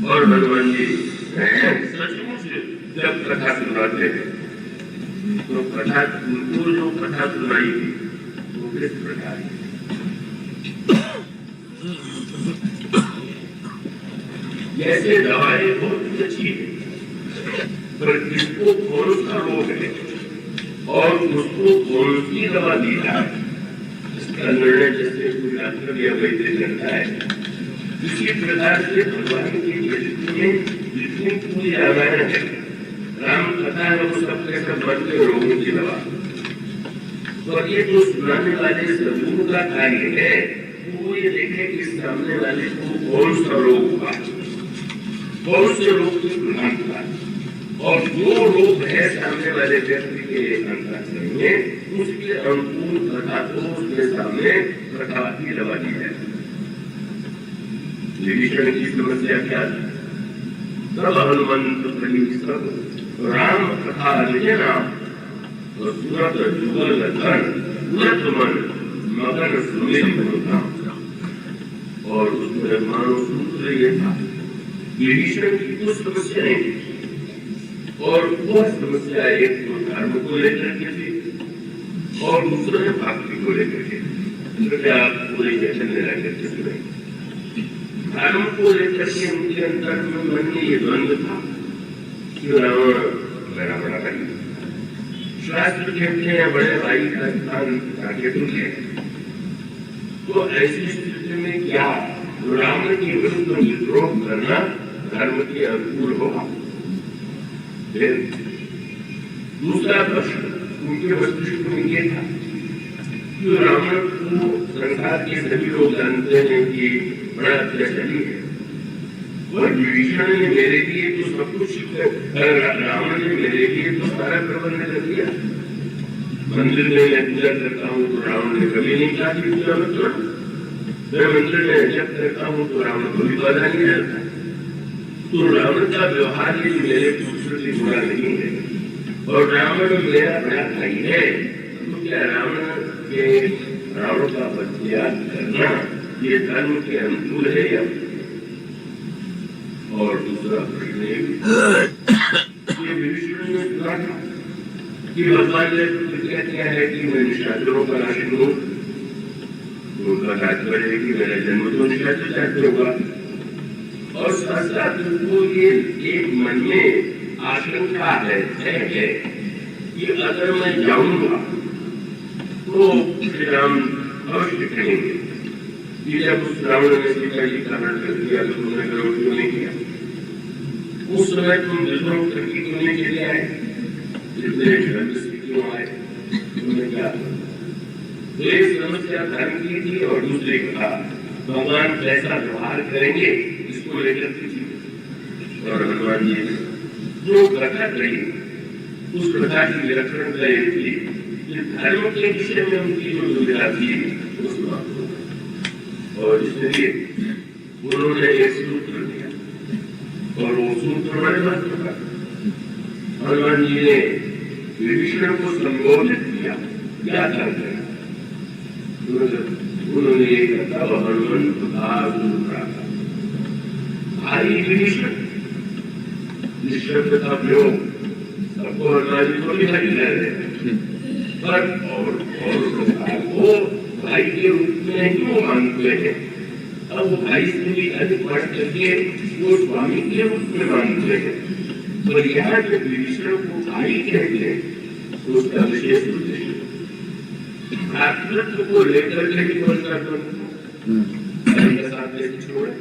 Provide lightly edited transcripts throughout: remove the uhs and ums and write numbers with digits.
और हनुमान जी सचमुच जब कथा सुनाते हैं तो कथा उनको जो कथा सुनाई थी वो किस प्रकार है? जैसे दवाई बहुत अच्छी है पर किसको कौन सा रोग है और उसको कौन सी दवा दी जाए इसका निर्णय जैसे कोई डॉक्टर या वैद्य करता है, इसी प्रकार से भगवान की जितनी पूरी रामायण है, राम कथा है, वो सब के सब मन के रोगों की दवा। और ये जो सुनाने वाले सदगुरु का कार्य है वो ये देखे कि सामने वाले को कौन सा रोग हुआ, कौन से रोग की प्रधानता और जो रोग है सामने वाले व्यक्ति के अंतःकरण में उसके अनुकूल कथा को उसके सामने कथा की दवा दी जाए। विभीषण की समस्या क्या थी? सब हनुमंत कही सब राम कथा निज नाम और सुरत जुगल धन उन्नत मन मगन सुमिर धाम। और उसमें मानव सूत्र ये था, विभीषण की कुछ समस्या नहीं थी और वह समस्या एक तो धर्म को लेकर के थी और दूसरे भक्ति को लेकर के। आप पूरे वचन में रह करके सुने। धर्म को लेकर के उनके अंतर में मन में ये द्वंद्व था कि रावण मेरा बड़ा भाई, शास्त्र कहते हैं बड़े भाई का स्थान आगे तुम है। तो ऐसी स्थिति में क्या रावण के विरुद्ध विद्रोह करना धर्म के अनुकूल होगा? फिर दूसरा प्रश्न उनके मस्तिष्क में ये था कि रावण को संसार के सभी लोग जानते हैं कि बड़ा अत्याचारी है और विभीषण ने मेरे लिए तो सब कुछ, रावण ने मेरे लिए तो सारा प्रबंध कर दिया। मंदिर में मैं पूजा करता हूँ तो रावण ने कभी नहीं कहा कि पूजा मत करो, मैं मंदिर में जप करता हूँ तो रावण कभी बाधा नहीं डालता। तो रावण का व्यवहार ये मेरे पुत्र से बुरा नहीं है और रावण मेरा बड़ा भाई है, तो क्या रावण का परित्याग करना ये धर्म के अनुकूल है या? और दूसरा प्रश्न ये विभीषण ने सुना था कि भगवान ने प्रतिज्ञा किया है कि मैं निशाचरों का नाश करूं, उनका तात्पर्य है कि मेरा जन्म तो निशाचर जाते होगा। और साथ उनको ये एक मन में आशंका है कि अगर मैं जाऊंगा तो श्री राम अवश्य कहेंगे कि जब उस रावण ने सीता जी का हरण कर दिया तो तुमने विरोध क्यों नहीं किया? उस समय तुम विद्रोह करके क्यों नहीं चले आए? इतने जल्द से क्यों आए? तुमने क्या? तो एक समस्या धर्म की थी और दूसरी कथा भगवान कैसा व्यवहार करेंगे इसको लेकर के थी। और हनुमान जी जो कथा कही उस कथा की विलक्षण थी कि धर्म के विषय में उनकी जो दुविधा थी उस और इसलिए उन्होंने एक सूत्र दिया और वो सूत्र बड़े महत्व का। हनुमान जी ने विभीषण को संबोधित किया, क्या था उन्होंने ये कहा हनुमंत भाई विभीषण, इस शब्द का प्रयोग सबको हनुमान जी को भी भाई कह रहे हैं पर और वो भाई के रूप में क्यों मानते हैं? अब वो भाई से भी अधिक बढ़ करके वो स्वामी के रूप में मानते हैं। तो यहाँ जब विभीषण को भाई कहते हैं तो उसका विशेष उद्देश्य भ्रातृत्व को लेकर के भी वर्षा छोड़े।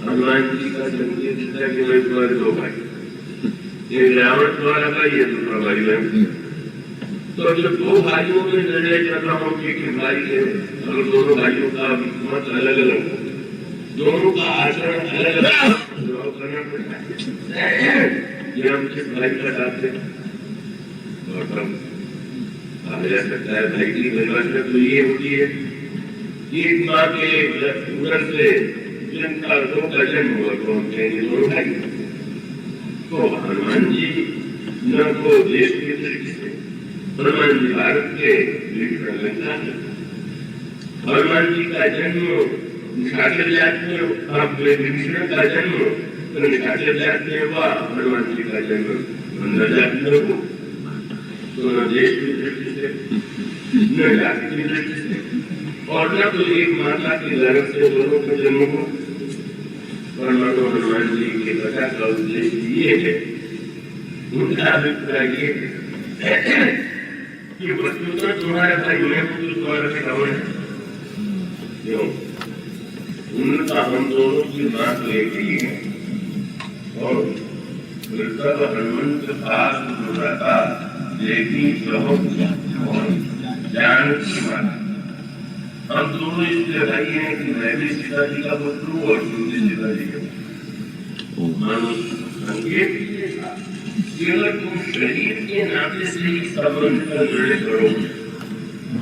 हनुमान जी का संकेत था कि मैं तुम्हारे दो भाई, एक रावण तुम्हारा भाई है, दूसरा भाई मैं। तो जब दो भाइयों में निर्णय कर रहा हूँ कि भाई है, अगर दोनों भाइयों का मत अलग अलग हो, दोनों का आचरण अलग अलग करना पड़ता है, ये हम किस भाई का चाहते हैं? और तब कहा जा सकता है भाई की परिभाषा तो ये होती है एक माँ के उदर से जिनका दो का जन्म हुआ तो हम कहेंगे दोनों भाई। तो हनुमान जी न तो देश की दृष्टि से, हनुमान जी भारत के लंका, हनुमान जी का जन्म निशाचर जाति में अब विभीषण का जन्म, तो निशाचर जाति में हुआ, हनुमान जी का जन्म सुंदर जाति में हो, तो न देश की दृष्टि से न जाति की दृष्टि से, और न तो एक माता के गर्भ से दोनों का जन्म हो। परमात्मा हनुमान जी के कथा का उद्देश्य ये है, उनका अभिप्राय ये है कि वस्तुतः तुम्हारा भाई मैं हूँ तो तुम्हारा भी रावण है, क्यों? उनका हम दोनों की बात लेती है और तब हनुमंत पास दूसरा था, लेकिन बहुत ज्ञान की बात। हम दोनों इसलिए भाई हैं कि मैं भी सीता जी का पुत्र हूँ और तुम भी सीता जी का। मानो संकेत केवल तुम शरीर के नाते से ही संबंध का निर्णय करो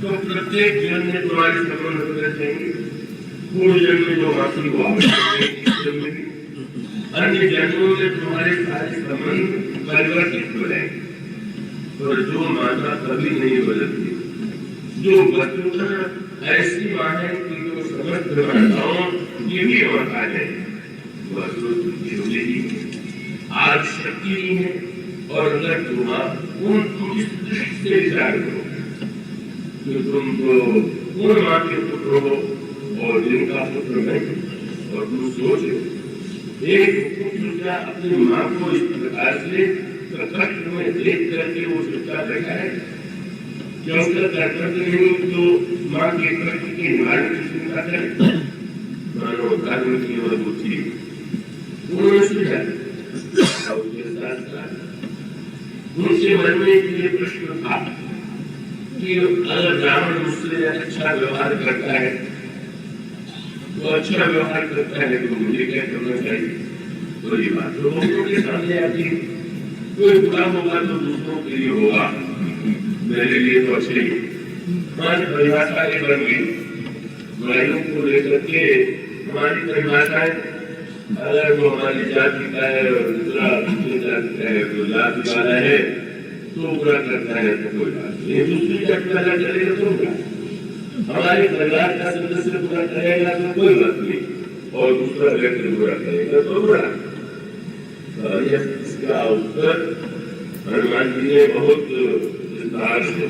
तो प्रत्येक जन्म में तुम्हारे संबंध होने चाहिए। पूर्व जन्म में जो मातृ को आवश्यक है, अन्य जन्मों में तुम्हारे सारे संबंध परिवर्तित हो जाएंगे। और जो माता कभी नहीं बदलती, जो वस्तुतः ऐसी माँ है कि जो समस्त माताओं की भी माता है, वह छोटी ही आज शक्ति ही है। और अगर तुम इस दृष्टि से विचार करो कि तुम तो पूर्ण माँ के पुत्र हो और जिनका पुत्र नहीं, और तुम सोचो एक पुत्र क्या अपनी माँ को इस प्रकार से कष्ट में देख करके वो चुपचाप बैठा है? क्या उसका कर्तव्य नहीं तो माँ के कष्ट के निवारण की चिंता करे? मानो कर्म की और बुद्धि उन्होंने सुझा, उसके साथ साथ उनके मन में ये प्रश्न था कि अगर रावण मुझसे अच्छा व्यवहार करता है तो अच्छा व्यवहार करता है तो मुझे क्या करना चाहिए? तो ये बात तो लोगों के सामने आती है। कोई बुरा होगा तो दूसरों के लिए होगा, मेरे लिए तो अच्छे ही। हमारी परिभाषाएं बन गई, बुराइयों को लेकर के हमारी परिभाषाएं, अगर वो हमारी जाति का है और दूसरा दूसरी जाति का है, तो जाति वाला है तो बुरा करता है तो कोई बात नहीं, दूसरी जाति वाला करेगा तो बुरा, हमारे परिवार का सदस्य बुरा करेगा तो कोई बात नहीं, और दूसरा व्यक्ति बुरा करेगा तो बुरा। इसका उत्तर हनुमान जी ने बहुत विस्तार से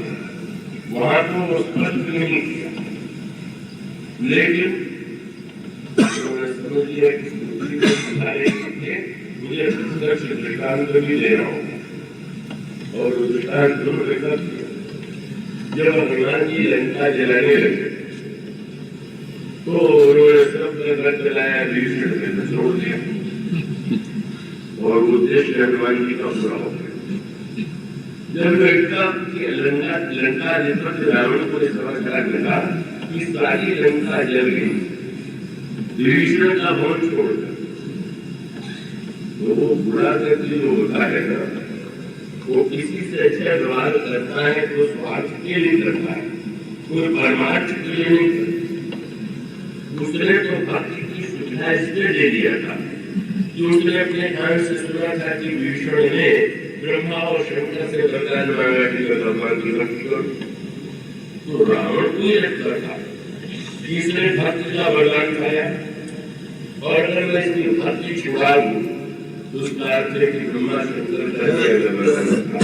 वहां तो स्पष्ट नहीं किया, लेकिन उन्होंने समझ लिया कि बुद्धि को सुधारने के लिए मुझे दृष्टांत भी देना होगा, और दृष्टांत उन्होंने कर दिया। जब हनुमान जी लंका जलाने लगे तो उन्होंने सब घर जलाया, विभीषण ने छोड़ दिया और उद्देश्य हनुमान जी का पूरा हो गया। जब लंका अधिपति रावण को समाचार मिला कि सारी लंका जल गई, विभीषण का भवन छोड़ दिया, तो वो बुरा व्यक्ति जो होता है ना, वो किसी से अच्छा व्यवहार करता है तो स्वार्थ के लिए करता है, कोई परमार्थ के लिए नहीं करता। उसने तो भक्ति की सुविधा इसलिए दे दिया था कि उसने अपने कान से सुना था कि विभीषण ने ब्रह्मा और शंकर से वरदान मांगा कि भगवान की भक्ति करो। तो रावण को ये लगता था कि इसने भक्ति का वरदान पाया, और अगर मैं इसकी भक्ति छुड़ा दूं तो उसका अर्थ है कि ब्रह्मा शंकर का वरदान था,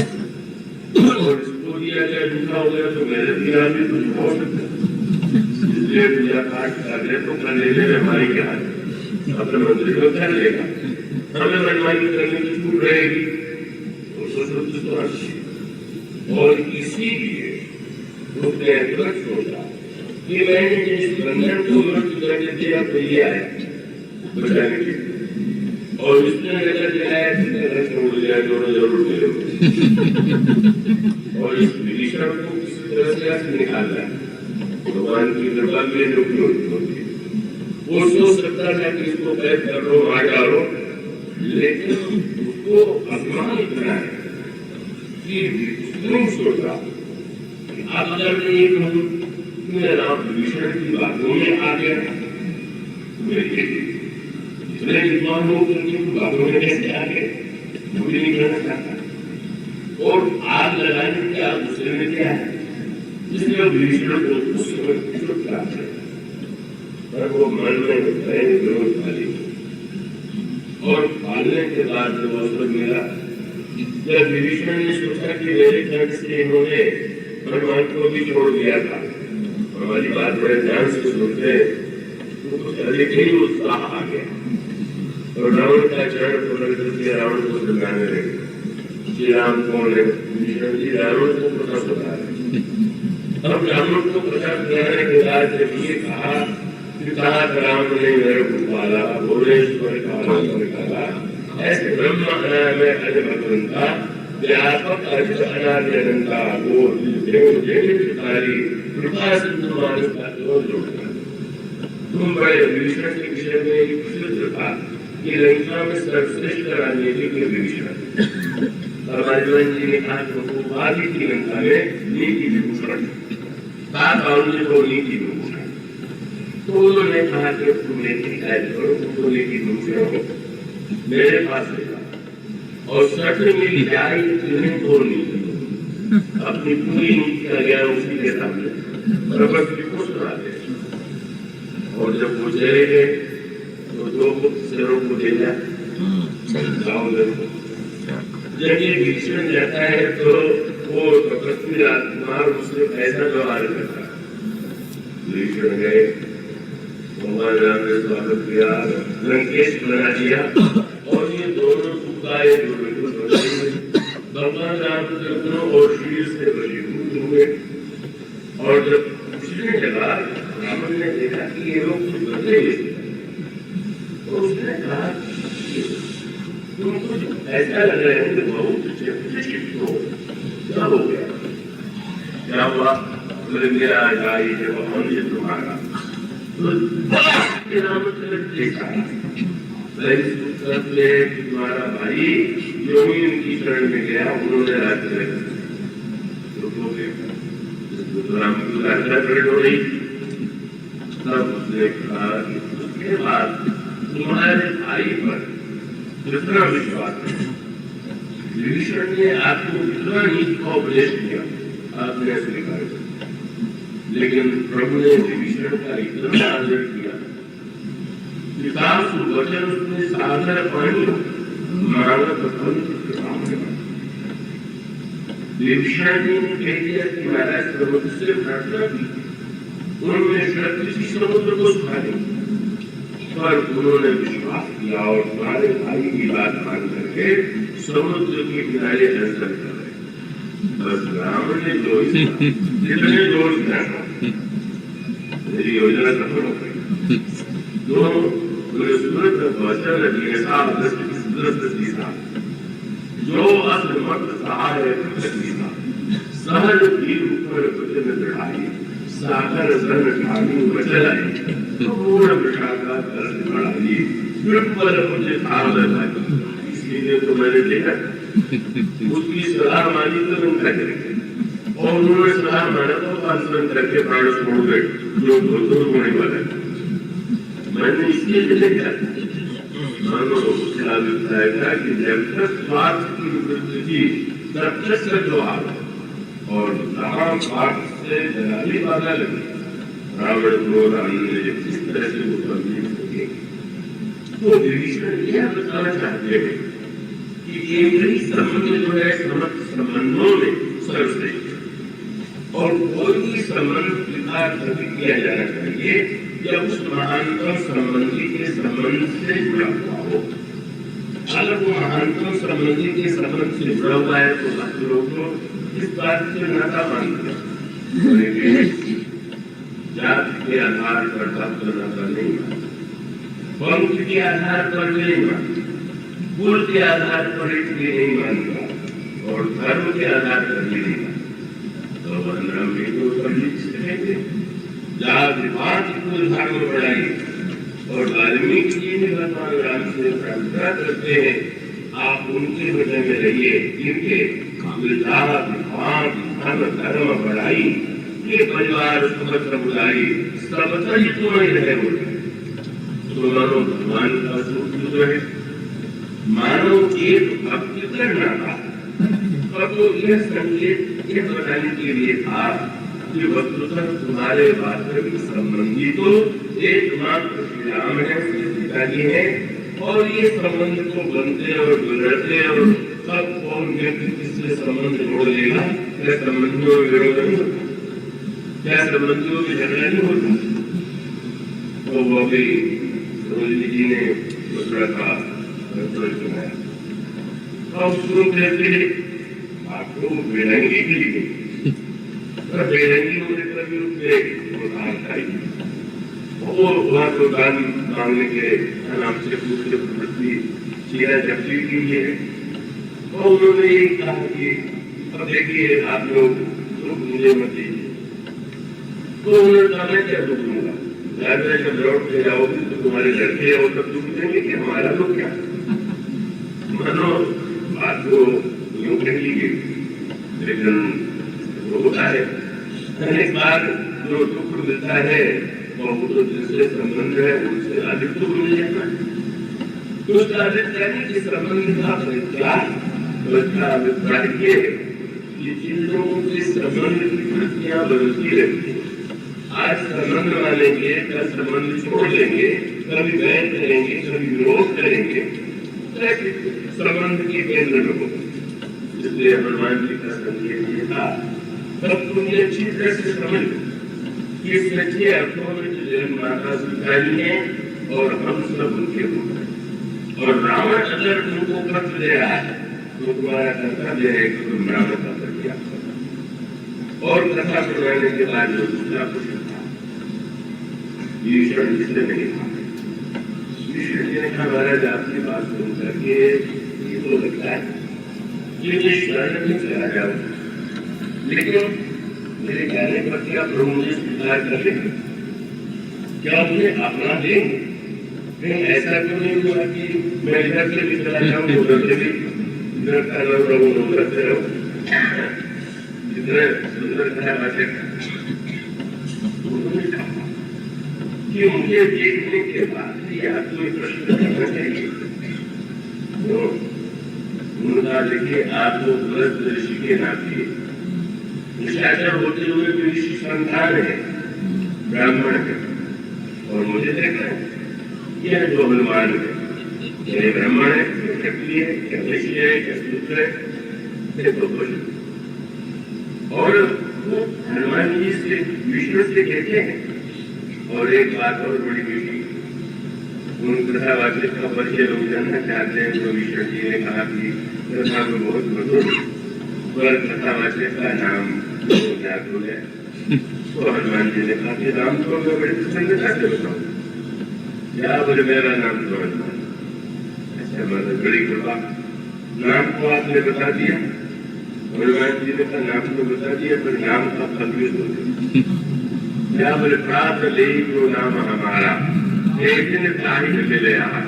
और इसको दिया गया झूठा हो गया तो मेरे दिया भी कुछ हो सकता है। इसलिए पूजा पाठ कर ले तो कर लेने में हमारी क्या है, अपने मंदिर को कर लेगा, हमें मनमानी करने की छूट रहेगी तो अच्छी। और इसीलिए उसने तुरंत सोचा कि मैंने जिस बंधन को विरुद्ध करने दिया तो ये आया बचाने के लिए, और इसने नजर दिलाया छोड़ दिया दोनों जरूर मिले, और इस विभीषण को किसी तरह से ऐसे निकालना है, भगवान की कृपा में जो भी होती है। वो सोच सकता था कि इसको कैद कर लो, मार डालो, लेकिन उसको अभिमान इतना है कि नहीं सोचा अब अगर मैं ये कहूँ कि मैं राम विभीषण की बातों में आ गया, इतने विद्वान लोग उनकी बातों में कैसे आ गए, मुझे नहीं कहना चाहता। और आग लगाने की आग दूसरे में क्या है, इसलिए विभीषण को उस समय चुप रहा, और वो मन में भय विरोध पाली और पालने के बाद जब अवसर मिला, जब विभीषण ने सोचा कि मेरे खंड से इन्होंने हनुमान को भी छोड़ दिया था, हमारी बात बड़े ध्यान से सुनते तो कुछ अधिक ही उत्साह आ गया और रावण का चरण पकड़ करके रावण को समझाने लगे। श्री राम कौन है? विभीषण जी रावण को प्रथा बता रहे। अब रावण को प्रथा बताने के बाद जब ये कहा राम ने मेरे को पाला, भुवनेश्वर काला, ऐसे ब्रह्म अनामय अज भगवंता, व्यापक अज अनादि अनंता, वो देवतारी कृपा सिंधु मानस का जोड़ना। तुम बड़े विभीषण के विषय में एक प्रसिद्ध था कि लंका में सर्वश्रेष्ठ राजनीतिक विभीषण। हनुमान जी ने कहा तुमको आदि की लंका में नीति विभूषण, सात आउंजे को नीति विभूषण। तो उन्होंने कहा कि तुम नीति करो, तुमको नीति विभूषण हो, मेरे पास लेगा और सठ मिल जाए तुम्हें दो नीति, अपनी पूरी नीति का ज्ञान उसी के सामने प्रबंध को सुना दे। और जब वो चले गए तो दो गुप्तचरों को भेजा, जब ये भीषण जाता है तो वो तपस्वी राजकुमार उससे ऐसा व्यवहार करता है। भीषण गए, भगवान राम ने स्वागत किया, लंकेश बना दिया और ये दोनों सुखाए भगवान राम कृष्ण और शील से वशीभूत हुए। और जब पूछने लगा, रावण ने देखा कि ये लोग कुछ बदले तो उसने कहा तुम कुछ ऐसा लग रहे हो कि बहुत चिंतित हो, क्या हो गया? क्या हुआ? बोले मेरा गाय जब हमने तुम्हारा तुम्हारा भाई योगी उनकी शरण में गया, उन्होंने राज्य राम की प्रकट हो रही। तब उसने कहा कि उसके बाद तुम्हारे भाई पर जितना विश्वास है, विभीषण ने आपको इतना नीति का उपदेश किया, आपने स्वीकार किया, लेकिन प्रभु ने विभीषण का इतना आदर किया, विकास वचन उसने सागर पानी मानव विभीषण जी ने कह दिया कि महाराज समुद्र से प्रार्थना की, उन्होंने शक्ति समुद्र को सुखा दी, पर उन्होंने विश्वास किया और तुम्हारे भाई की बात मान करके समुद्र के किनारे दर्शन कर रहे। बस राम ने जो जितने जोर किया मेरी योजना सफल हो गई। जो वचन जो असमर्थ सहाय सहज भी ऊपर वचन चढ़ाई, सागर सन ठानी बचलाई, पूर्ण विशाखा दर्द बढ़ाई, विपुल मुझे थाल लाई। इसलिए तो मैंने देखा उसकी सलाह मानी तो उनका करेंगे और उन्होंने सलाह माना तो अनुसरण करके प्राण छोड़ गए जो भूतपूर्व होने वाला है। मैंने इसलिए देखा मानो क्या बताएगा कि जब तक स्वार्थ की वृद्धि थी तब तक सद्भाव और जहां स्वार्थ से जलाली बाधा लगी, रावण को राम ने किस तरह से उत्पन्न किए। तो विभीषण यह बताना चाहते हैं कि एक ही संबंध जो है समस्त संबंधों में सर्वश्रेष्ठ और कोई भी संबंध स्वीकार किया जाना चाहिए जब उस महानतम संबंधी के संबंध से जुड़ा हुआ हो। अगर वो महानतम संबंधी के संबंध से जुड़ा हुआ है तो भक्त लोग इस बात से नाता मानते हैं, जाति के आधार पर भक्त नाता नहीं मानते, वंश के आधार पर नहीं मानते, कुल के आधार पर इसलिए नहीं मानता और धर्म के आधार पर भी नहीं मानता। तो वंदना में तो कहेंगे जाति पांच कुल धर्म बढ़ाई और वाल्मीकि जी ने भगवान राम से प्रार्थना करते हैं आप उनके वजह में रहिए, इनके धर्म बढ़ाई, ये परिवार सुभद्र बुलाई सब तुम्हें रहे बोले। तो मानो भगवान का स्वरूप है, मानो एक भक्ति करना था, पर तो यह संकेत यह बताने के लिए था कि वस्तुतः तुम्हारे वास्तविक संबंधी तो एकमात्र श्री राम है, सीता जी है, और ये संबंध को बनते और बिगड़ते और सब कौन व्यक्ति किससे संबंध जोड़ लेगा, क्या संबंधियों में विरोध नहीं होता, क्या संबंधियों में झगड़ा नहीं होता। तो वो भी सरोजिनी जी ने दूसरा था सुनाया और सुन करके आपको बेरंगी की बेरंगी होने पर भी उसमें वो वहाँ तो दान मांगने के नाम से दूसरे प्रवृत्ति चीरा जब्ती की है। और उन्होंने ये कहा कि अब देखिए आप लोग दुख मुझे मत दीजिए। तो उन्होंने कहा मैं क्या दुख दूंगा, ज्यादा जब लौट के जाओगे तो तुम्हारे लड़के और तब दुख देंगे कि हमारा दुख क्या। मानो बात को यूं कह लीजिए, लेकिन वो होता है अनेक बार जो दुख मिलता है वो तो जिससे संबंध है उनसे अधिक दुख मिल जाता है। तो के संबंध का अभिप्राय ये कि जिन लोगों के संबंध की वृत्तियां बदलती रहती है, आज संबंध मानेंगे, कल संबंध छोड़ देंगे, कभी बैन करेंगे, कभी विरोध करेंगे, संबंध की केंद्र में होगा। इसलिए हनुमान जी का संकेत ये था, तब तुम ये अच्छी तरह से समझ लो कि सच्चे अर्थों में जो जगन माता स्वीकारी है और हम सब उनके रूप हैं। और रावण अगर तुमको पत्र दे रहा है तो तुम्हारा कर्तव्य है कि तुम रावण का प्रत्याग करो। और कथा सुनाने के बाद जो दूसरा प्रश्न था, ईश्वर जिसने नहीं था, ईश्वर जी ने कहा महाराज आपकी बात सुन करके ये तो लगता है कि शरण में चला जाओ, लेकिन मेरे कहने पर क्या प्रभु मुझे स्वीकार कर लेंगे, क्या मुझे अपना देंगे। कहीं ऐसा क्यों नहीं हुआ कि मैं इधर से भी चला जाऊँ, उधर से भी, इधर का रहूँ उधर से रहूँ, जितने सुंदर है बातें कि मुझे देखने के बाद भी आपको एक प्रश्न करना चाहिए। तो उनका देखिए आपको गलत ऋषि के नाते निशाचर होते हुए भी ऋषि संतान है, ब्राह्मण है, और मुझे देखना है यह जो हनुमान है, क्या ब्राह्मण है, क्या क्षत्रिय है, क्या वैश्य है, क्या शूद्र है, देखो बोलो। और वो हनुमान जी से विष्णु से कहते हैं। और एक बात और बड़ी मीठी, उन कथा वाचक का परिचय लोग जानना चाहते हैं, तो विष्णु जी ने कहा कि कथा को बहुत मधुर, पर कथा वाचक का नाम क्या है। तो हनुमान जी ने कहा कि नाम तो मैं बड़ी प्रसन्नता से बताऊँ, क्या बोले मेरा नाम तो हनुमान। अच्छा मतलब बड़ी कृपा, नाम को आपने बता दिया। हनुमान जी ने कहा नाम तो बता दिया, पर नाम का फल भी दो। क्या बोले प्राप्त ले जो नाम हमारा, एक दिन ताही में मिले आया,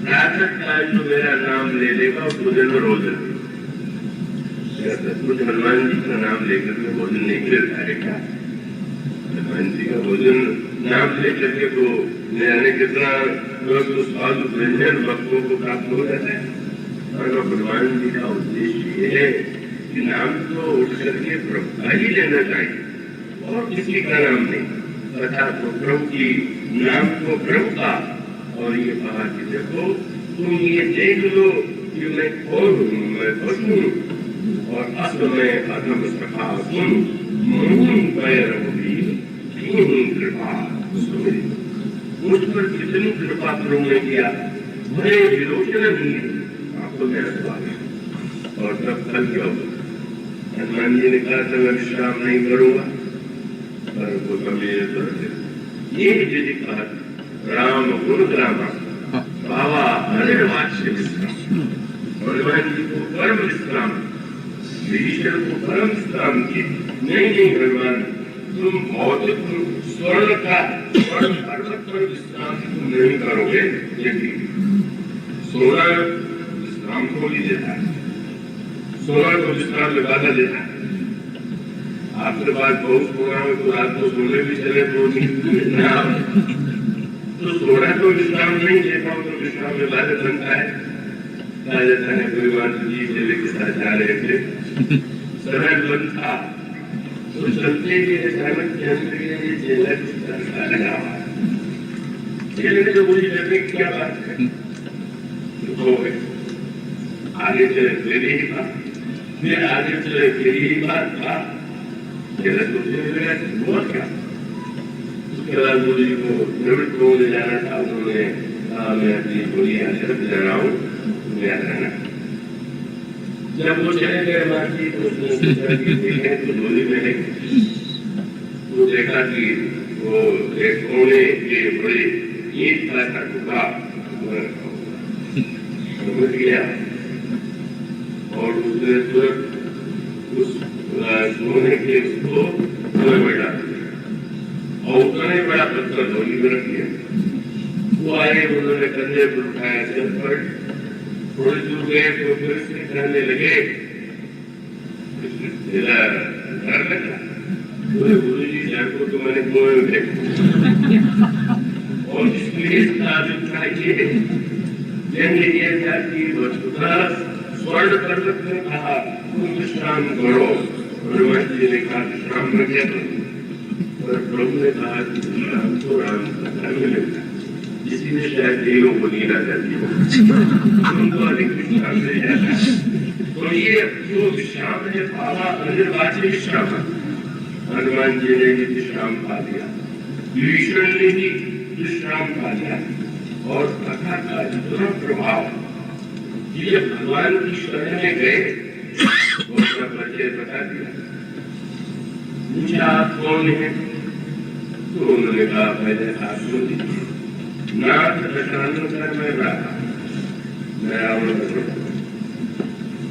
प्रातः काल जो मेरा नाम ले लेगा उसको दिन रोज कुछ हनुमान जी का नाम लेकर के भोजन नहीं मिलता है क्या। हनुमान जी का भोजन नाम लेकर के तो जाने कितना स्वाद व्यंजन भक्तों को प्राप्त हो जाता है। और हनुमान जी का उद्देश्य ये है कि नाम तो उठ करके प्रभु का ही लेना चाहिए और किसी का नाम नहीं, तथा तो प्रभु की नाम को प्रभु का। और ये कहा कि देखो तुम ये देख लो कि मैं कौन हूँ, मैं पशु हूँ और अस्त में अधम सखा सुन मुन पैर कृपा। मुझ पर कितनी कृपा प्रभु ने किया, बड़े विलोचन नहीं है आपको मेरा स्वागत। और तब कल क्या होगा, हनुमान जी ने कहा था मैं विश्राम नहीं करूंगा, पर वो गंभीर तरह ये यदि कहा राम गुण ग्रामा बाबा अनिर्वाच्य विश्राम, हनुमान जी को परम विश्राम, ईश्वर को परम विश्राम की। नहीं हनुमान तुम भौतिक स्वर्ण का स्वर्ण पर्वत पर विश्राम तुम नहीं करोगे, लेकिन सोना विश्राम को ही देता है, सोना को विश्राम लगाना देता है। आपके पास बहुत सोना हो तो रात को सोने भी चले तो ना, तो सोना को विश्राम नहीं देता हो तो विश्राम में बाधक बनता है। कहा जाता है भगवान जी चेले के साथ जा रहे थे, सड़क बंद था, तो चलते हुए अचानक चेला लगा खेलने से बुरी लगने की क्या बात है? तो आगे चले फिर यही बात, फिर आगे चले फिर यही बात था, खेला तो हुआ क्या? उसके बाद गुरु जी को निवृत्त होने जाना था, उन्होंने कहा मैं अपनी बोली आचरण जा रहा हूँ, याद रहना। जब वो चले गए बात की तो उसने सोचा कि देखें तो डोली में है, वो देखा कि वो एक कोने के बड़े ईंट का टुकड़ा समझ गया और उसने तुरंत उस कोने के उसको कुएं में डाल दिया और उतना ही बड़ा पत्थर डोली में रख दिया। वो आए, उन्होंने कंधे पर उठाया, चल पर थोड़ी दूर गए तो फिर से कहने लगे, डर लगा, गुरु जी डर को तो मैंने कुएं में फेंका और इसलिए साबित था ये था कि वस्तुतः स्वर्ण पर्वत ने कहा तुम विश्राम करो, हनुमान जी ने कहा विश्राम न किया और प्रभु ने कहा कि विश्राम तो राम कथा में लगता, इसीलिए शायद देवों को नींद आ जाती हो, उनको अधिक विश्राम मिल जाता है। तो ये जो विश्राम है बाबा अनिर्वाच्य विश्राम, हनुमान जी ने भी विश्राम पा लिया, विभीषण ने भी विश्राम पा लिया और कथा का इतना प्रभाव ये भगवान की शरण में गए वो अपना परिचय बता दिया। पूछा आप कौन है? तो उन्होंने कहा पहले आप सुन लीजिए, नाथ दशानंद मैं रहा, मैं रावण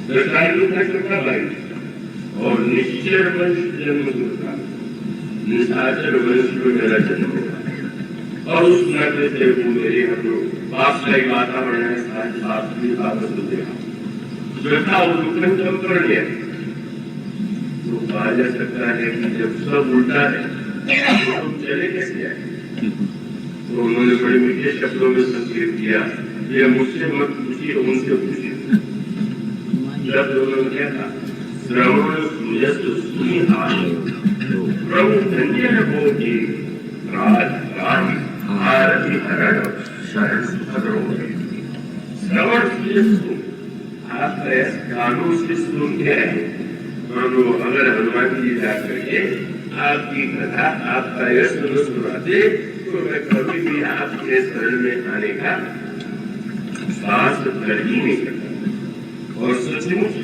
दशानंद का छोटा भाई और निश्चर वंश जन्म होता, निशाचर वंश में मेरा जन्म हुआ और उस नाते से वो मेरे पास का ही वातावरण है, आज बात की बात तो देखा व्यथा उत्कंठम कर लिया। तो कहा जा सकता है कि जब सब उल्टा है तो हम चले कैसे आए? तो उन्होंने बड़े मीठे शब्दों में संकेत किया, ये मुझसे मत पूछिए, उनसे पूछिए। जब उन्होंने क्या था, श्रवण सुयस सुनी प्रभु धन्य है वो की राज आरती हरण शरण सुखद श्रवण सुयस आपका कानों से सुन के मानो अगर हनुमान जी जाकर के आपकी कथा आपका यश न सुनाते तो मैं कभी भी आपके शरण में आने का साहस कर ही नहीं सकता। और सचमुच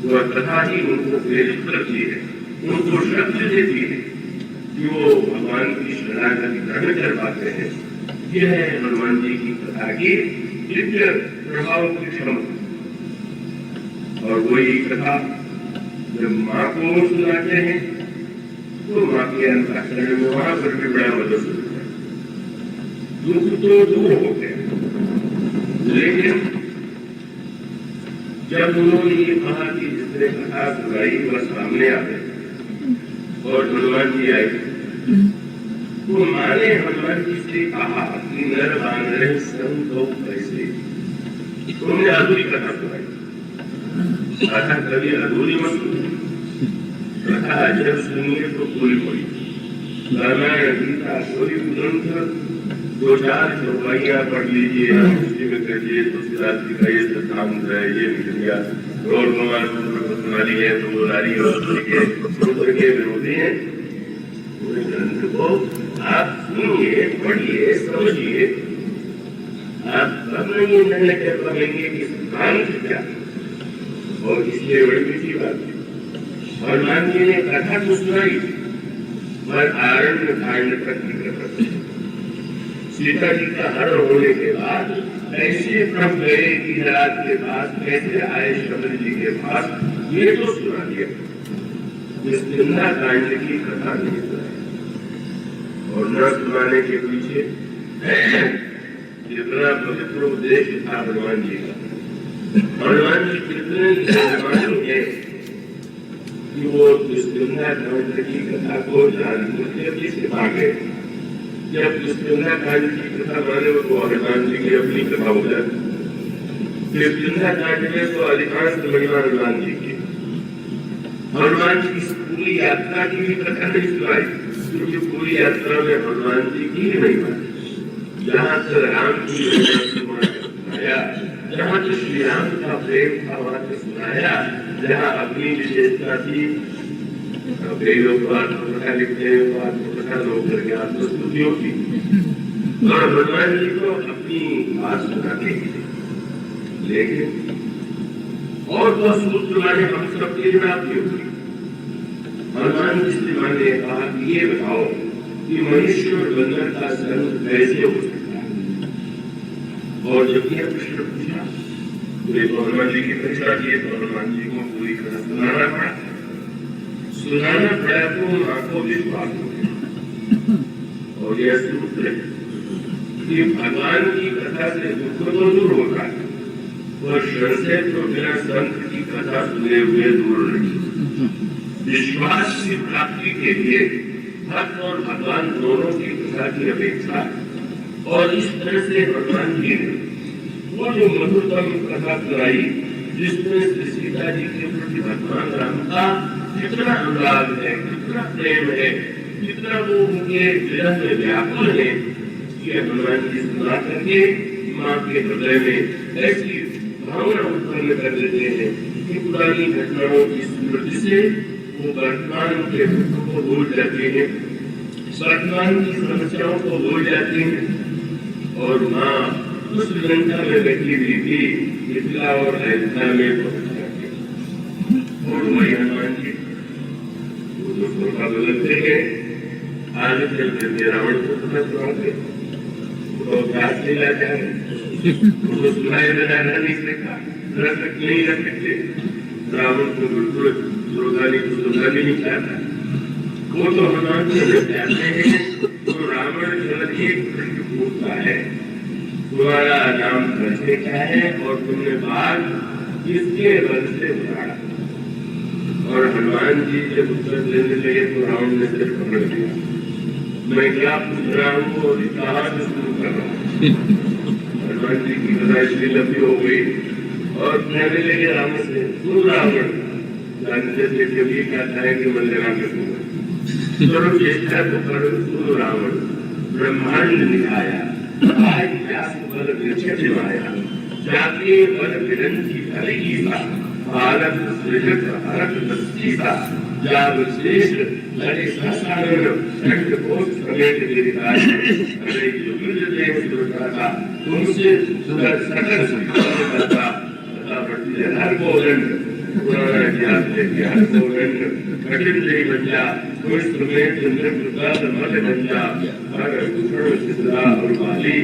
वह कथा ही उनको प्रेरित करती है, उनको शक्ति देती है कि वो भगवान की शरणागति ग्रहण कर पाते हैं। यह है हनुमान जी की कथा की दिव्य प्रभाव की क्षमता। और वही कथा जब माँ को सुनाते हैं तो माँ के अंतःकरण में वहां पर भी बड़ा मदद होता है, दुख तो दूर हो गए। लेकिन जब उन्होंने ये कहा कि जिसने कथा सुनाई वह सामने आ गए और हनुमान जी आए तो माँ ने हनुमान जी से कहा कि नर बानर संग तो कैसे, तुमने अधूरी कथा सुनाई, कथा कभी अधूरी मत सुनिए, कथा जब सुनिए तो पूरी पड़ी। रामायण गीता कोई ग्रंथ दो चार चौपाइयां पढ़ लीजिए, उसी में कहिए तुलसीदास जी का ये सिद्धांत है, ये विधिया रोल कुमार वाली है तो वो नारी के विरोधी है। पूरे ग्रंथ को आप सुनिए, पढ़िए, समझिए, आप तब नहीं ये निर्णय कर पाएंगे कि सिद्धांत क्या। और इसलिए बड़ी मीठी बात है, हनुमान जी ने कथा तो सुनाई पर आरण्य कांड तक की कथा। सीता जी का हरण होने के बाद कैसे प्रभ गए कि रात के पास, कैसे आए शबरी जी के पास, ये तो सुना दिया। इस निंदा कांड की कथा नहीं सुनाई और न सुनाने के पीछे जितना पवित्र उद्देश्य था हनुमान जी का। हनुमान जी कितने निर्माणी है कि वो इस निंदा कांड की कथा को जानबूझकर सिखा गए। जब इस निंदा कांड की कथा माने तो हनुमान जी की अपनी कथा हो जाती, फिर निंदा कांड में तो अधिकांश महिमा हनुमान जी की। हनुमान जी की पूरी यात्रा की भी कथा नहीं सुनाई क्योंकि पूरी यात्रा में हनुमान जी की ही महिमा, जहाँ से राम की सुनाया, जहाँ से श्री राम का प्रेम था वहां से सुनाया, जहाँ अपनी विशेषता थी कई लोग कथा लिखते हैं, कथा लोग करके आत्मस्तुतियों की, और भगवान जी को अपनी बात सुनाते हैं। लेकिन और तो सूत्र माने हम सबके जवाबी होगी। भगवान जी से मैंने कहा कि ये बताओ कि मनुष्य और बंदर का संग कैसे हो सकता है। और जब यह प्रश्न पूछा तो हनुमान जी की परीक्षा की, तो हनुमान जी को पूरी तरह सुनाना पड़ा तो आंखों विश्वास हो गया। और यह सूत्र कि भगवान की कथा से दुख तो दूर होता है और संशय तो बिना संत की कथा सुने हुए दूर नहीं। विश्वास की प्राप्ति के लिए भक्त और भगवान दोनों की कथा की अपेक्षा, और इस तरह से भगवान जी ने वो जो मधुरतम कथा सुनाई जिसमें श्री सीता जी के प्रति भगवान राम का कितना अनुराग है, कितना प्रेम है, कितना वो उनके विरह में व्याकुल है, कि हनुमान जी सुना करके माँ के हृदय में ऐसी भावना उत्पन्न कर देते हैं कि पुरानी घटनाओं की स्मृति से वो वर्तमान के दुखों को भूल जाते हैं, वर्तमान की समस्याओं को भूल जाते हैं। और माँ उस लंका में बैठी हुई थी, मिथिला और अयोध्या में पहुंच जाते हैं। और वही हनुमान जी वो जो श्लोका बदलते हैं, आगे चल करके रावण को पता सुनाते, वो अभ्यास नहीं ला जा रहे, वो सुनाए बिना रह नहीं सकता, नहीं रख सकते। रावण को बिल्कुल सुरगानी को सुनना भी नहीं चाहता। वो तो हनुमान जी से कहते हैं, तो रावण केवल एक प्रश्न पूछता है, तुम्हारा नाम परिचय क्या है और तुमने बाघ किसके बल से उतारा। और हनुमान जी जब उत्तर देने लगे तो रावण ने सिर पकड़ लिया, मैं क्या पूछ रहा हूँ और कहाँ से शुरू कर रहा हूँ। हनुमान जी की कथा इसलिए लंबी हो गई और कहने लगे रावण से, सुन रावण, जानते थे जब ये क्या था कि मन लगा के सुनो, चलो चेष्टा तो करो, सुनो रावण, ब्रह्मांड निभाया, आज व्यास बल विरचित माया, जाके बल विरंची हरि सा, भारत सृजत हरत दस्तीसा, जाब श्रेष्ठ लड़े सहसारण कंठ कोश समेत गिरिराज, अरे युग देव सुरता तुमसे सुधर सकल सुरता, तथा बढ़ती हर गोरंड पुराना ज्ञान है ज्ञान गोरंड, कठिन दे बंजा कोई समेत नृत्य मल बंजा, हर भूषण सिद्धा और बाली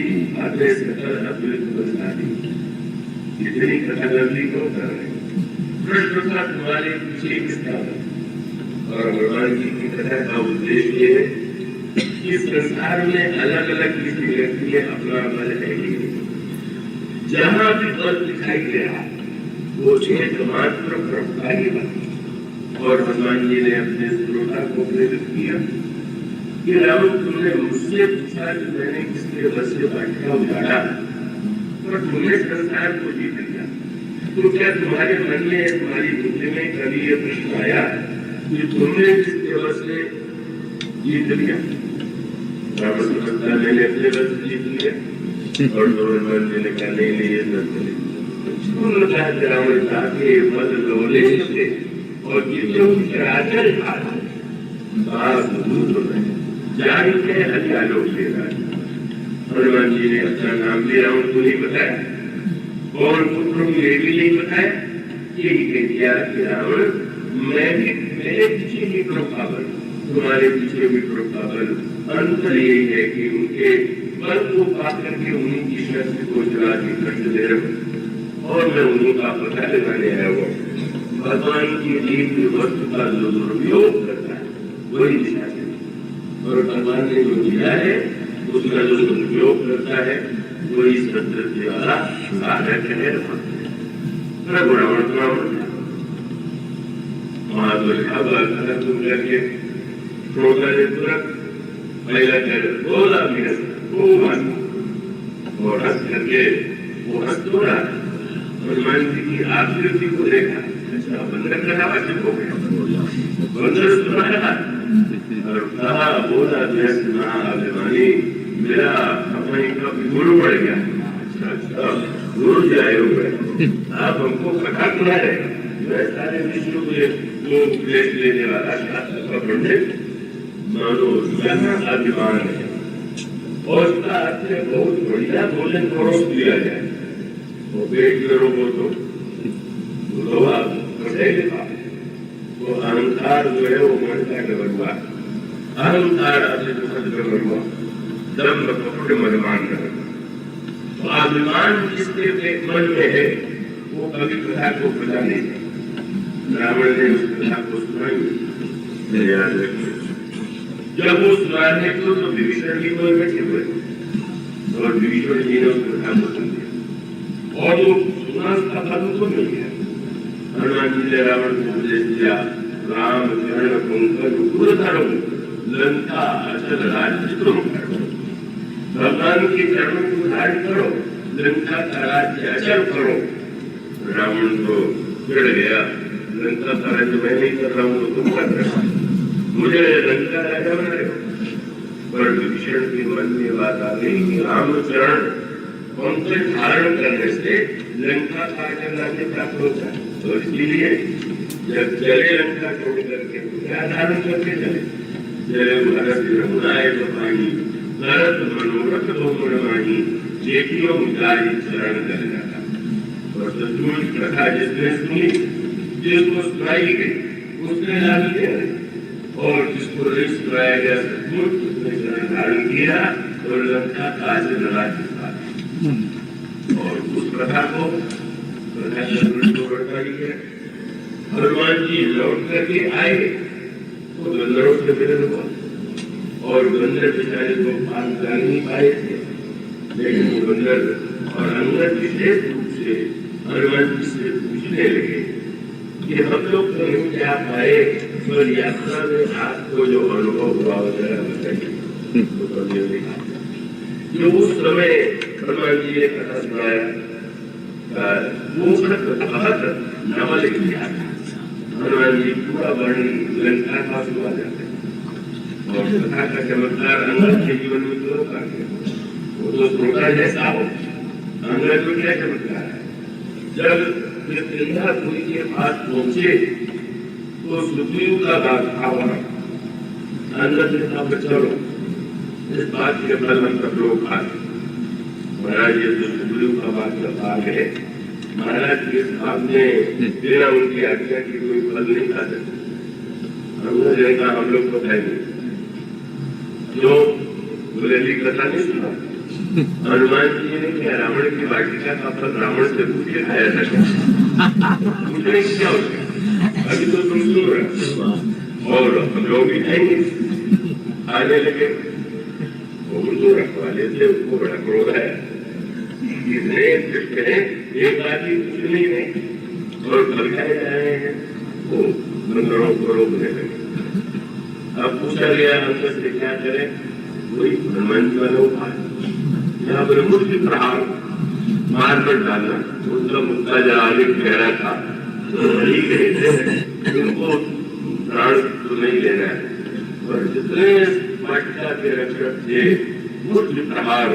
आते सकल अद्भुत बंधारी। इतनी कथा लंबी क्यों कर रहे? कृष्ण का तुम्हारे पीछे किसका? और भगवान जी की कथा का उद्देश्य है कि संसार में अलग अलग किसी व्यक्ति में अपना बल है ही नहीं। जहाँ भी बल दिखाई दे रहा वो एकमात्र परोपकारी बल। और भगवान जी ने अपने श्रोता को प्रेरित किया कि राम, तुमने मुझसे पूछा कि मैंने किसके बल से बांटा उजाड़ा और तुमने संसार को जीत लिया, तो क्या तुम्हारे मन में, तुम्हारी बुद्धि में कभी ये प्रश्न आया कि तुमने किसके बल से जीत लिया? रावण समझता मैंने अपने बल से जीत लिया, और हनुमान जी ने कहा नहीं ये न चले। रावण जाके बल लोले से और चराचर जान के हरियालो हनुमान जी ने अपना नाम भी रावण को नहीं बताया और पुत्रों को ये भी नहीं बताया, यही कह दिया कि रावण, मैं भी मेरे पीछे भी प्रोपाबल, तुम्हारे पीछे भी प्रोपाबल। अंतर यही है कि उनके बल को पा करके उन्हीं की शक्ति को चला के कष्ट दे रहा हूँ और मैं उन्हीं का पता लगाने आया हूँ। भगवान की दी हुई वस्तु का जो दुरुपयोग करता है वही दिशा है, और भगवान ने जो दिया है उसका जो दुरुपयोग करता है वही सदृष्टि वाला साधक है। प्रभु रावण तुम करके श्रोता ने तुरंत महिला कर बोला और हंस करके वो हंस तोड़ा। हनुमान जी की आकृति को देखा, अच्छा बंदर का नाम चुप हो गया, बंदर सुना रहा और कहा बोला अभिमानी मेरा कहीं का गुरु बढ़ गया, गुरु जी आए हुए आप हमको कथा सुना रहे, सारे विश्व के वो उपदेश लेने वाला शास्त्र का पंडित मानो यहाँ अभिमान है और उसका अर्थ बहुत बढ़िया भोजन परोस दिया जाए, वो पेट में रोगो तो आप वो अहंकार जो है वो मन का डबरुआ, अहंकार डबरुआ, दम कपड़ मनमान तो अभिमान जिसके मन में है वो कभी कथा को पता नहीं। रावण ने उस कथा को सुनाई, याद रखिए जब वो सुनाने को तो विभीषण जी को बैठे हुए और विभीषण जी ने उस कथा को सुन दिया और वो सुना उसका फल तो मिल गया। हनुमान जी ने रावण को उपदेश दिया, राम चरण पंकज उग्र धरो लंका अचल राज्य तुम करो, भगवान के चरणों को धारण करो, लंका का राज्य अचल करो। रावण को चिढ़ गया, लंका का राज्य मैं नहीं कर रहा हूँ तो तुम कर रहे हो, मुझे लंका राजा बना रहे हो। पर विभीषण के मन में बात आ गई कि राम चरण पंकज धारण करने से लंका का राज्य प्राप्त होता है, तो इसलिए जब चले लंका छोड़ करके क्या धारण करके चले, जले भरत रघुनाय पानी भरत मनोरथ बहुमणि जेठियों मुजारी चरण कर जाता। और सचमुच कथा जिसने सुनी, जिसको सुनाई गई उसने लाभ लिया और जिसको नहीं सुनाया गया सचमुच उसने चरण धारण किया और लंका का राज्य और उस कथा को हनुमान जी लौट करके आए तो गंधर्वों से मिलन हुआ और गंधर्व बेचारे को पान कर नहीं पाए थे, लेकिन वो गंधर्व और अंगद विशेष रूप से हनुमान जी से पूछने लगे कि हम लोग तो नहीं जा पाए, पर यात्रा में आपको जो अनुभव हुआ जरा बताइए। जो उस समय हनुमान जी ने कथा सुनाया नवल किया, हनुमान जी पूरा वर्णन लंका का सुना जाते और कथा का चमत्कार अंगद के जीवन में तो कर गया, वो तो श्रोता जैसा हो, अंगद में क्या चमत्कार है। जब इंद्रपुरी के पास पहुंचे तो सुग्रीव का बात था वहां, अंगद ने कहा चलो इस बात के फल हम सब लोग खाते। महाराज ये जो सुग्रीव का बात का भाग है, महाराज के सामने बिना उनकी आज्ञा की कोई फल नहीं खा सकते। हमने कहा हम लोग को खाएंगे, जो बुरेली कथा नहीं सुना, हनुमान जी ने क्या रावण की वाटिका का फल रावण से पूछ के खाया था, पूछने की क्या होता है, अभी तो तुम सुन रहे और हम लोग भी खाएंगे। आने लगे उनको रखवाले थे, उसको बड़ा क्रोध है, इतने एक बात ही कुछ नहीं और भड़काए जा रहे हैं, वो बंदरों को रोकने लगे। अब पूछा गया अंदर से क्या करे, कोई हनुमान जी वाला उपाय यहाँ पर मुझे प्रहार मार कर डालना, उसका मुद्दा जरा आगे गहरा था तो वही गए थे, उनको प्राण तो नहीं लेना है। और जितने वाटिका के रक्षक थे मुझ प्रहार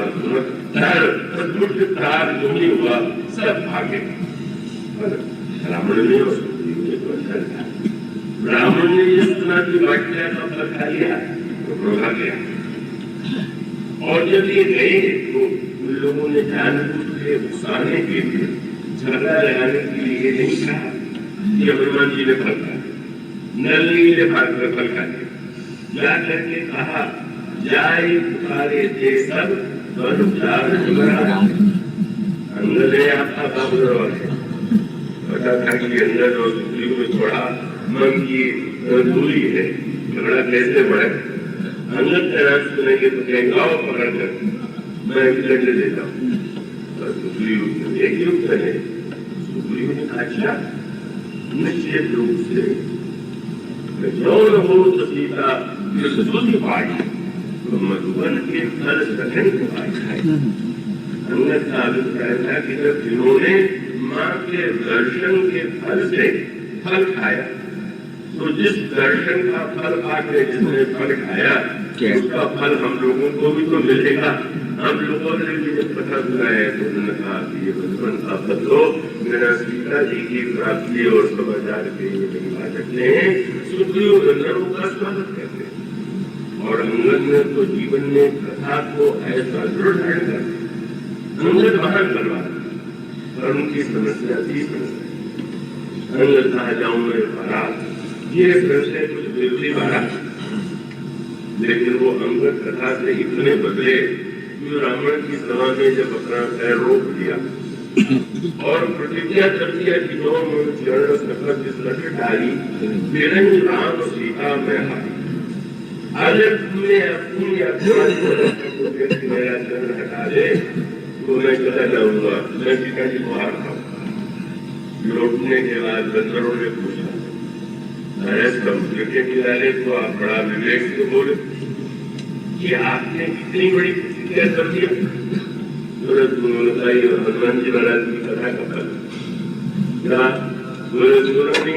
जो भी हुआ सब भागे। ब्राह्मण ने ब्राह्मण ने ये सुना कि वाटिका का फल खा लिया तो क्रोध आ गया और जब ये गए तो उन लोगों ने जानबूझ के उकसाने के लिए, झगड़ा लगाने के लिए नहीं कहा कि हनुमान जी ने फल खा, नलिनी ने फल खा लिया, जा करके कहा जाए पुकारे थे सब अंदर है आपका बाबूराव है, पता था कि अंदर और सुग्रीव में थोड़ा मन की दूरी है, झगड़ा कैसे बढ़े। अंदर तेरा सुनेंगे तो कहेंगे आओ पकड़ कर मैं भी दंड देता हूँ, सुग्रीव एक युक्त है। सुग्रीव ने कहा अच्छा निश्चित रूप से जौन हो तो सीता पाई तो मधुबन के फल कठिन पाई। अंगद का अभिप्राय था कि जब जिन्होंने माँ के दर्शन के फल से फल खाया तो जिस दर्शन का फल आके जिसने फल खाया उसका फल हम लोगों को भी तो मिलेगा, हम लोगों ने भी जब कथा सुना है तो उन्होंने कहा कि ये बचपन अब तो मेरा सीता जी की प्राप्ति और समाचार के लिए नहीं आ सकते हैं। सुग्रीव गंधर्व का स्वागत करते हैं और अंगद ने तो जीवन में कथा को ऐसा दृढ़ कर अंगद महान करवा और उनकी समस्या थी। अंगद कहा जाऊं मैं भरा ये से कुछ बिल्कुल भरा, लेकिन वो अंगद कथा से इतने बदले रावण की सभा में जब अपना पैर रोक दिया और प्रतिज्ञा कर दिया कि जो चरण डाली मेरे ही राम सीता में हारी, अगर तुमने अपनी मेरा चरण हटा दे तो मैं चला जाऊंगा, मैं सीता जी को हार खाऊंगा। लौटने के बाद गंधर्वों ने पूछा समुद्र के किनारे तो आप बड़ा विवेक से बोले कि आपने कितनी बड़ी प्रतिज्ञा कर दिया। हनुमान जी महाराज की कथा का फल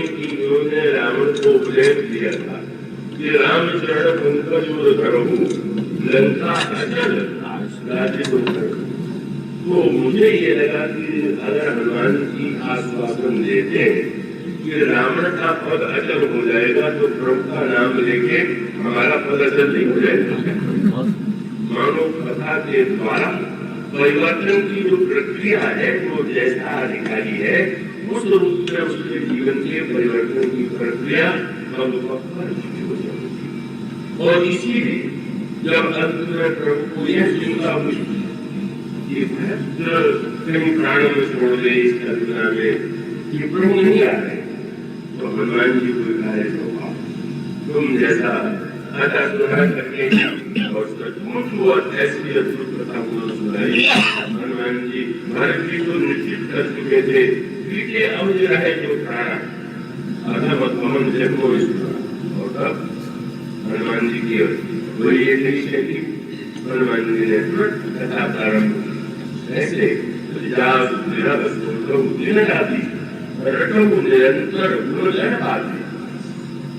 की उन्होंने रावण को उपदेश दिया था कि रामचरण पंकज धरहु लंका अचल राज्य को करो। तो मुझे ये लगा कि अगर हनुमान जी आश्वासन देते कि रावण का पद अचल हो जाएगा तो प्रभु का नाम लेके हमारा पद अचल नहीं हो जाएगा। मानो कथा के द्वारा परिवर्तन की जो प्रक्रिया है वो जैसा अधिकारी है उस रूप में उसके जीवन के परिवर्तन की प्रक्रिया हम हो जाएगी। और इसीलिए जब अंत में प्रभु को यह चिंता हुई कि कहीं प्राणों में छोड़ दे इस कल्पना में कि प्रभु नहीं आ रहे, तो हनुमान जी को कार्य सौंपा तुम जैसा कथा सुना करके और सचमुच वो ऐसी अद्भुत कथा को सुनाई। हनुमान जी भरत जी को निश्चित कर चुके थे कि अब रहे जो प्राण अधम कमन जन्मो और तब हनुमान जी की वही एक नई शैली हनुमान जी ने कथा प्रारंभ ऐसे निरंतर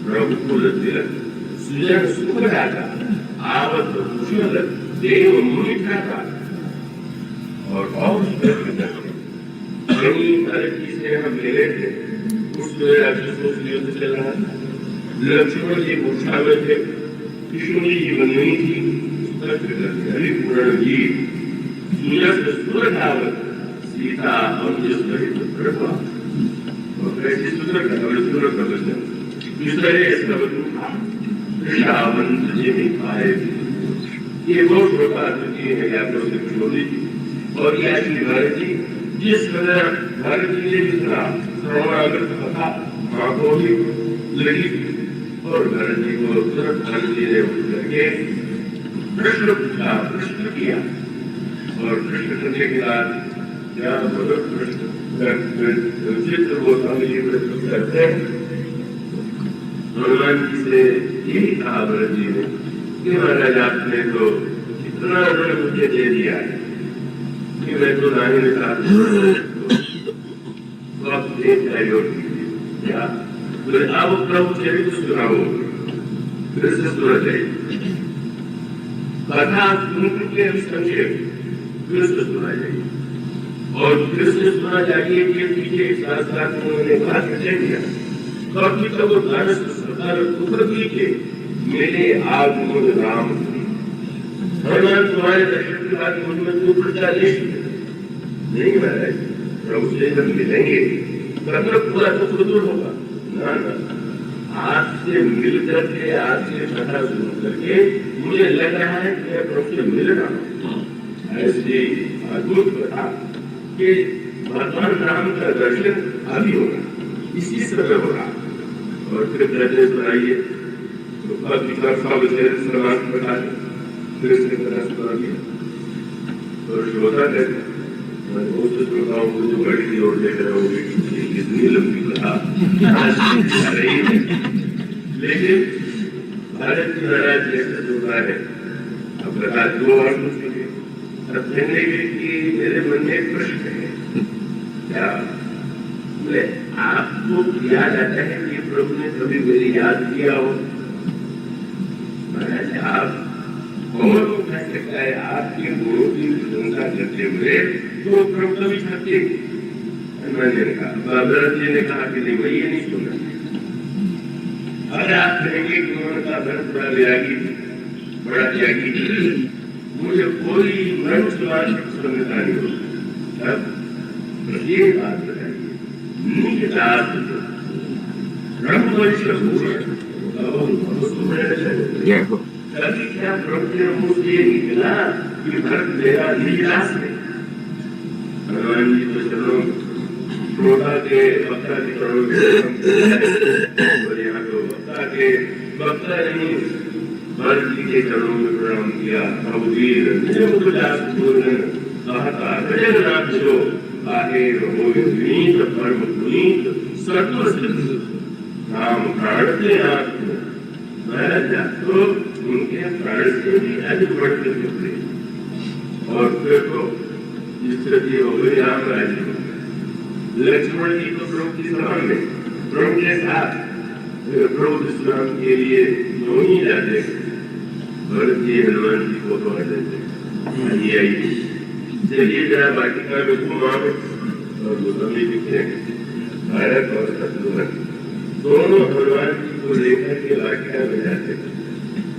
रघुकुल तिलक सुजन सुख दाता आवत कुशल देव मुनि भ्राता और से हम मिले थे उस युद्ध चल रहा था। लक्ष्मण जी मूर्छा में थे, कृष्ण जी वंदनी थी, हरिपूर्ण जी सूरज सीता अंजस सहित प्रभा और कैसे सुंदर प्रवचन कृष्णावंत जी में आए। ये बहुत बड़ा है यात्रा से छोड़ी और यह श्री भारत जी जिस तरह भारत जी ने जितना श्रवणागत कथा माँ को भी लगी और भारत जी को तुरंत भारत जी ने करके प्रश्न पूछा, प्रश्न किया और प्रश्न करने के बाद क्या प्रश्न चित्र गोस्वामी जी प्रश्न करते हैं। हनुमान जी से यही कहा भरत जी ने कि महाराज आपने तो इतना ऋण मुझे दे दिया है कि मैं तो नहीं निकाल तो आप एक क्या बोले अब प्रभु चरित्र सुनाओ, फिर से सुना जाए कथा सुन के संक्षेप फिर से सुना जाइए और फिर से सुना चाहिए कि पीछे साथ साथ उन्होंने बात दिया कभी तो वो के मेरे आगमन राम भगवान तुम्हारे दर्शन के बाद मुझ में दुख चालीस नहीं महाराज प्रभु से जब मिलेंगे तब पूरा दुख दूर होगा ना ना। आज से मिल करके आज से कथा सुन करके मुझे लग रहा है कि मैं प्रभु से मिल रहा हूँ। ऐसी अद्भुत कथा कि भगवान राम का दर्शन अभी होगा, इसी समय होगा। और फिर दर्शन सुनाइए और श्रोता कहते मैं बहुत श्रोताओं को जो घड़ी की ओर देख रहे होंगे कितनी लंबी कथा रही है, लेकिन भारत की महाराज जैसे सुनना है अब कथा दो बार सुन चुके। अब कहने कि मेरे मन में एक प्रश्न है क्या बोले आपको याद आता है कि प्रभु ने कभी मेरी याद किया हो? महाराज आप कौन कह सकता है आपके गुणों की प्रशंसा करते हुए तो प्रभु कभी थकते हनुमान जी ने कहा, भरत जी ने कहा कि नहीं भाई ये नहीं सुनना। अगर आप कहेंगे कि उन्होंने कहा भरत बड़ा विरागी बड़ा त्यागी मुझे कोई मनुष्य प्रसन्नता नहीं होती। अब ये बात बताइए निजदास ब्रह्मवंश कभी क्या प्रभु के मुंह से निकला कि भरत मेरा निजदास है। हनुमान जी तो चलो क्रोधा के वक्ता के चरणों में और यहाँ तो वक्ता के वक्ता नहीं भरत जी के चरणों में प्रणाम किया। रघुवीर जगन्नाथ जो आगे विनीत परम पुनीत सर्वसिद्ध राम प्राण के नाथ महाराज तो उनके प्राण से भी अधिक बढ़ते थे। और फिर तो जिस हो गई राम राज्य लक्ष्मण जी को प्रभु की सभा में प्रभु के साथ प्रभु इस्लाम के लिए जो ही जाते भरत जी हनुमान जी को पकड़ देते आइए चलिए जरा वाटिका में घुमाओ और गोस्वामी लिखते हैं भारत और शत्रुघ्न दोनों हनुमान जी को लेकर के वाटिका में जाते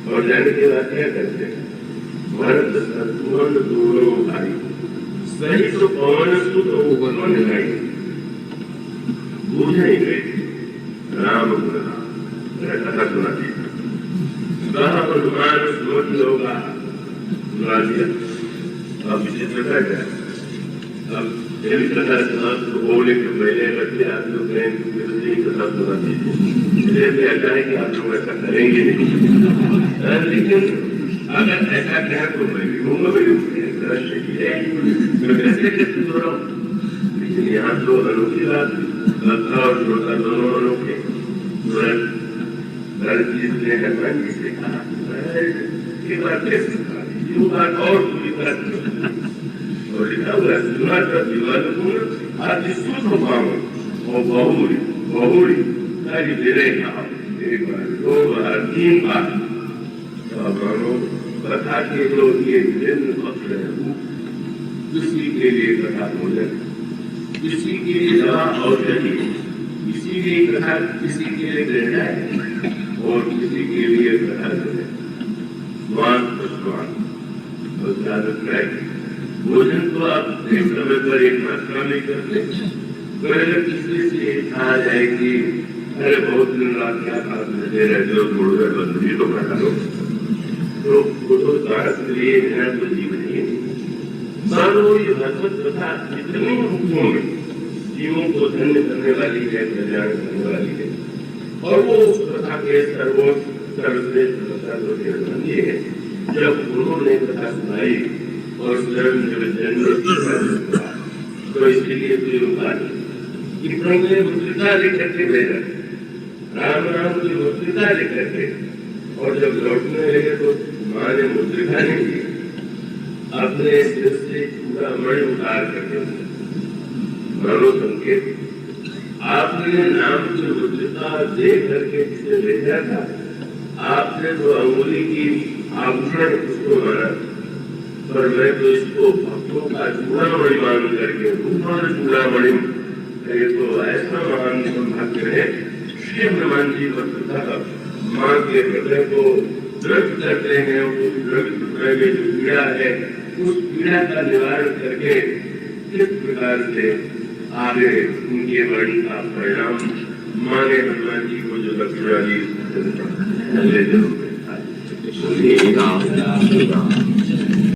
और जाने के बाद क्या करते भरत शत्रुघ्न दोनों भाई सही तो पवन सुत उपवन भाई बूझ नहीं गए राम कथा सुनाती हनुमान सुमत होगा सुना दिया। अब विचित्रता क्या अब यदि कथा समाप्त होने के पहले बच्चे आप लोग कथा सुना दीजिए क्या कहें कि आप लोग ऐसा करेंगे नहीं लेकिन अगर ऐसा कहें तो मैं भी हूँ कैसे दोनों लेकिन यहाँ तो अनोखी बात भक्ता और श्रोता दोनों अनोखे भरत जी ने हनुमान जी से कहा कि बात कैसे बात और पूरी बात और लिखा हुआ सुना कर दीवार आज शुद्ध पाओ और बहुरी बहुरी तारी तेरे कहा एक बार दो बार तीन बार कथा के जो ये जन्म पक्ष है किसी के लिए कथा भोजन किसी के लिए दवा औषधि किसी के लिए कथा किसी के लिए प्रेरणा है और किसी के लिए कथा जो है स्वान स्वान भोजन तो आप एक समय पर एक मात्रा में करते पहले किसी से कहा जाए कि अरे बहुत दिन रात क्या खाते दे रहे जो थोड़ी देर बंद भी तो कटा लो तो वो तो स्वास्थ्य के लिए मेरा तो जीवन ही मानो ये भगवत कथा इतनी हुक्मों में जीवों को धन्य करने वाली है कल्याण करने वाली है और वो कथा के सर्वोच्च सर्वश्रेष्ठ कथा जो है जब उन्होंने कथा सुनाई और स्वयं जब जन्म तो इसके लिए कोई उपाय कि प्रभु ने मुद्रिका लेकर के भेजा राम राम की मुद्रिका लेकर के और जब लौटने लगे तो माँ ने मुद्रिका नहीं दी अपने सिर से पूरा मणि उतार करके मानो संकेत आपने नाम की मुद्रिका दे करके जिसे भेजा था आपने तो अंगुली की आभूषण उसको माना पर मैं तो इसको भक्तों का चूड़ामणि मान करके ऊपर चूड़ामणि ये तो ऐसा महान भाग्य है श्री हनुमान जी वस्तुतः माँ के हृदय को द्रवित करते हैं उस द्रवित हृदय में जो पीड़ा है उस पीड़ा का निवारण करके किस प्रकार से आगे उनके वर्णी का परिणाम माँ ने हनुमान जी को जो दक्षिणा दी